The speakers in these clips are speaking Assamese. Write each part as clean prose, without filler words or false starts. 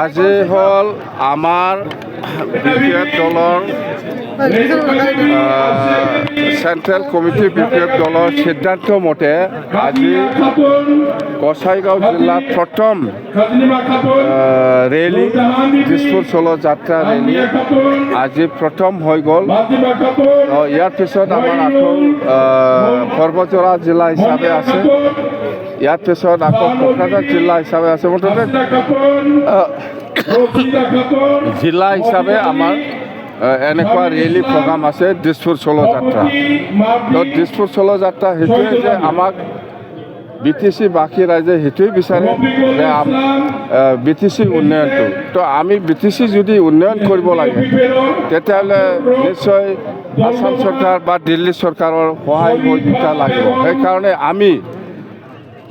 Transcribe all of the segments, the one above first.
আজি হল আমাৰ বিপিএফ দলৰ চেণ্ট্ৰেল কমিটি বিপিএফ দলৰ সিদ্ধান্ত মতে আজি গোসাইগাঁও জিলাত প্ৰথম ৰেলী দিছপুৰ চলো যাত্ৰা ৰেলী আজি প্ৰথম হৈ গ'ল। ইয়াৰ পিছত আমাৰ আকৌ পৰ্বতৰা জিলা হিচাপে আছে, ইয়াৰ পিছত আকৌ কোকৰাঝাৰ জিলা হিচাপে আছে। মুঠতে জিলা হিচাপে আমাৰ এনেকুৱা ৰেলী প্ৰগ্ৰাম আছে দিছপুৰ চলো যাত্ৰা। তো দিছপুৰ চলো যাত্ৰা সেইটোৱে যে আমাক BTC বাকী ৰাইজে সেইটোৱে বিচাৰে যে BTC উন্নয়নটো। তো আমি BTC যদি উন্নয়ন কৰিব লাগে তেতিয়াহ'লে নিশ্চয় আসাম চৰকাৰ বা দিল্লী চৰকাৰৰ সহায় সহযোগিতা লাগিব। সেইকাৰণে আমি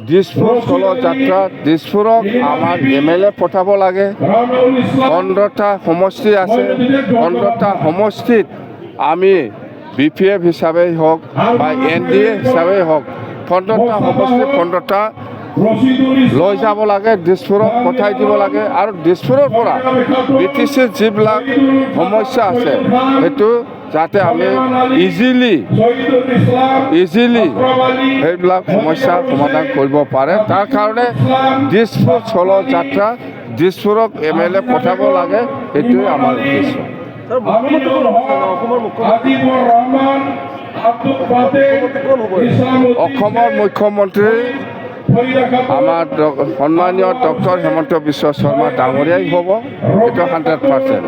দিছপুৰ চলো যাত্ৰা দিছপুৰক আমাৰ MLA পঠাব লাগে। 15টা সমষ্টি আছে, 15টা সমষ্টিত আমি BPF হিচাপে হওক বা NDA হিচাপে হওক 15টা সমষ্টি 15টা লৈ যাব লাগে, দিছপুৰক পঠাই দিব লাগে। আৰু দিছপুৰৰ পৰা BTC যিবিলাক সমস্যা আছে সেইটো যাতে আমি ইজিলি সেইবিলাক সমস্যা সমাধান কৰিব পাৰে, তাৰ কাৰণে দিছপুৰ চলো যাত্ৰা দিছপুৰক MLA পঠাব লাগে, সেইটোৱে আমাৰ উদ্দেশ্য। অসমৰ মুখ্যমন্ত্ৰী আমাৰ সন্মানীয় ডক্টৰ হিমন্ত বিশ্ব শৰ্মা ডাঙৰীয়াই হ'ব, এইটো 100%।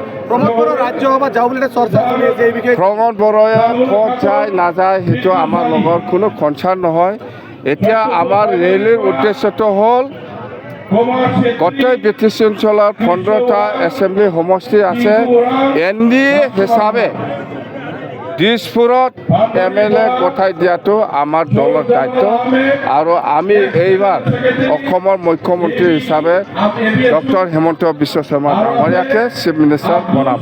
প্ৰমোদ বড়োৱে ক'ত যায় নাযায় সেইটো আমাৰ লগত কোনো কনচাৰ্ণ নহয়। এতিয়া আমাৰ ৰেলীৰ উদ্দেশ্যটো হ'ল গোটেই BTC অঞ্চলৰ 15টা এছেম্বলি সমষ্টি আছে, NDA হিচাপে দিছপুৰত MLA পঠাই দিয়াটো আমাৰ দলৰ দায়িত্ব। আৰু আমি এইবাৰ অসমৰ মুখ্যমন্ত্ৰী হিচাপে doctor Himanta Biswa Sarma ডাঙৰীয়াকে chief minister বনাব।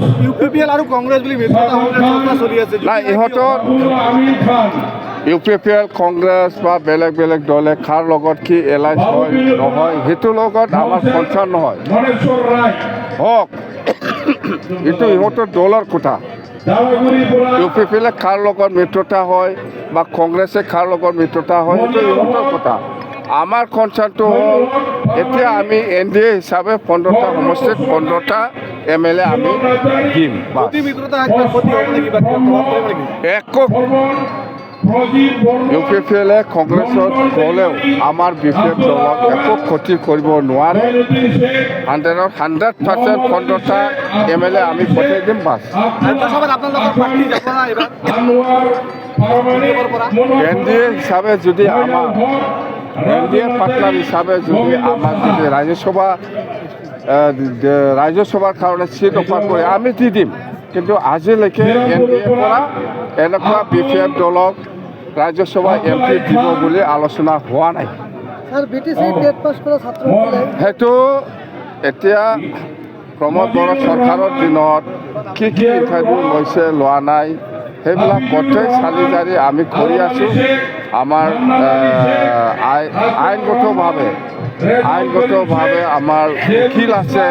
নাই, ইহঁতৰ UPPL কংগ্ৰেছ বা বেলেগ বেলেগ দলে কাৰ লগত কি এলায়েন্স হয় নহয় সেইটোৰ লগত আমাৰ কনচাৰ্ণ নহয়। হওক, এইটো ইহঁতৰ দলৰ কথা। UPPL কাৰ লগত মিত্ৰতা হয় বা কংগ্ৰেছে কাৰ লগত মিত্ৰতা হয় সেইটো ইহঁতৰ কথা। আমাৰ কনচাৰ্ণটো হ'ল এতিয়া আমি NDA হিচাপে 15টা সমষ্টিত 15টা MLA আমি দিম। UPPL কংগ্ৰেছত গ'লেও আমাৰ BPF দলক একো ক্ষতি কৰিব নোৱাৰে। 100% 15টা MLA আমি পঠাই দিম, বাছ। NDA হিচাপে যদি আমাৰ NDA পাৰ্টনাৰ হিচাপে যদি আমাক যদি ৰাজ্যসভাৰ কাৰণে চিট অফাৰ কৰে আমি দি দিম। কিন্তু আজিলৈকে NDA পৰা এনেকুৱা BPF দলক ৰাজ্যসভা MP দিব বুলি আলোচনা হোৱা নাই। সেইটো এতিয়া প্ৰমোদ বড়ো চৰকাৰৰ দিনত কি ইণ্টাৰভিউ লৈছে লোৱা নাই সেইবিলাক গোটেই চালি জাৰি আমি কৰি আছোঁ। আমাৰ আইনগতভাৱে আমাৰ উকিল আছে,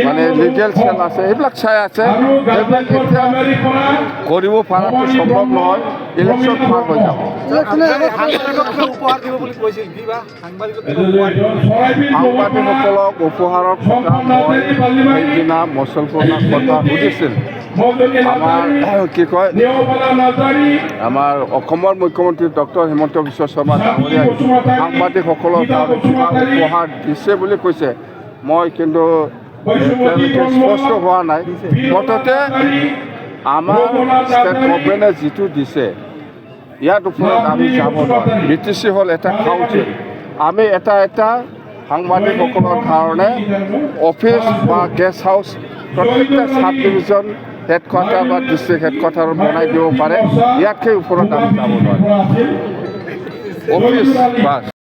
মানে লিগেল চেল আছে, এইবিলাক চাই আছে। সেইবিলাক এতিয়া কৰিব পৰাটো সম্ভৱ নহয়, ইলেকশ্যন পাৰ হৈ যাব। সাংবাদিকসকলক উপহাৰৰ কথা মই সেইদিনা মুছলমানৰ কথা সুধিছিল। আমাৰ কি কয়, আমাৰ অসমৰ মুখ্যমন্ত্ৰী ডক্টৰ হিমন্ত বিশ্ব শৰ্মা ডাঙৰীয়াই সাংবাদিকসকলৰ কাৰণে কিবা উপহাৰ দিছে বুলি কৈছে। মই কিন্তু তেওঁলোকে স্পষ্ট হোৱা নাই। মুঠতে আমাৰ ষ্টেট গভৰ্ণমেণ্টে যিটো দিছে ইয়াৰ ওপৰত আমি যাব নোৱাৰোঁ। BTC হ'ল এটা কাউন্সিল। আমি এটা সাংবাদিকসকলৰ কাৰণে অফিচ বা গেষ্ট হাউচ প্ৰত্যেকটা সাব ডিভিজন হেডকোৱাৰ্টাৰ বা ডিষ্ট্ৰিক্ট হেডকোৱাৰ্টাৰ বনাই দিব পাৰে। ইয়াতকৈ ওপৰত আমি যাব নোৱাৰোঁ। Office bus.